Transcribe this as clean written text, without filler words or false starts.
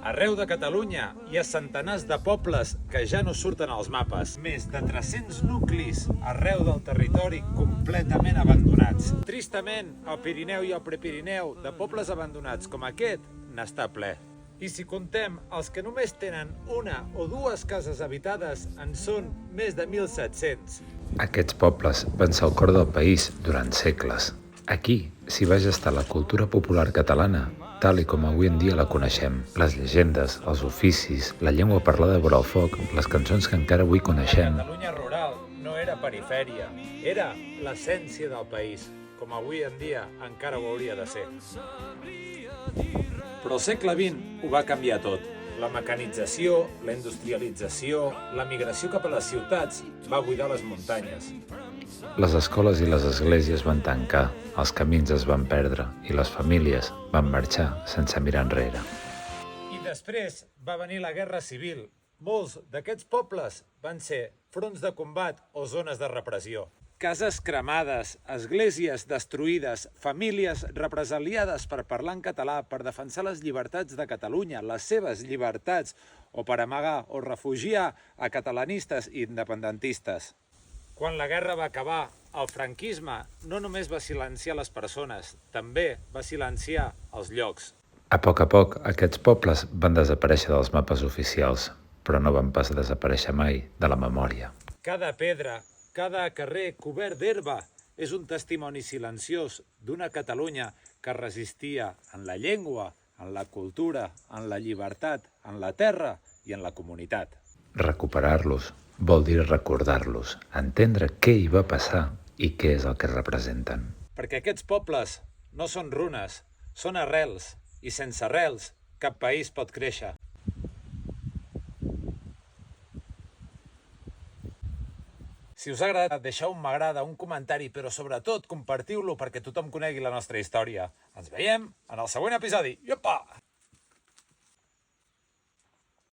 Arreu de Catalunya hi ha centenars de pobles que ja no surten als mapes. Més de 300 nuclis arreu del territori completament abandonats. Tristament, el Pirineu i el Prepirineu de pobles abandonats com aquest n'està ple. I si contem els que només tenen una o dues cases habitades, en són més de 1.700. Aquests pobles van ser el cor del país durant segles. Aquí s'hi va gestar la cultura popular catalana, tal i com avui en dia la coneixem. Les llegendes, els oficis, la llengua parlada vora el foc, les cançons que encara avui coneixem. Catalunya rural no era perifèria, era l'essència del país, com avui en dia encara ho hauria de ser. Però el segle XX ho va canviar tot. La mecanització, la industrialització, la migració cap a les ciutats va buidar les muntanyes. Les escoles i les esglésies van tancar, els camins es van perdre i les famílies van marxar sense mirar enrere. I després va venir la Guerra Civil. Molts d'aquests pobles van ser fronts de combat o zones de repressió. Cases cremades, esglésies destruïdes, famílies represaliades per parlar en català, per defensar les llibertats de Catalunya, les seves llibertats, o per amagar o refugiar a catalanistes i independentistes. Quan la guerra va acabar, el franquisme no només va silenciar les persones, també va silenciar els llocs. A poc, aquests pobles van desaparèixer dels mapes oficials, però no van pas desaparèixer mai de la memòria. Cada pedra, cada carrer cobert d'herba és un testimoni silenciós d'una Catalunya que resistia en la llengua, en la cultura, en la llibertat, en la terra i en la comunitat. Recuperar-los vol dir recordar-los, entendre què hi va passar i què és el que representen. Perquè aquests pobles no són runes, són arrels, i sense arrels cap país pot créixer. Si us ha agradat, deixeu un m'agrada, un comentari, però sobretot compartiu-lo perquè tothom conegui la nostra història. Ens veiem en el següent episodi. Iopa!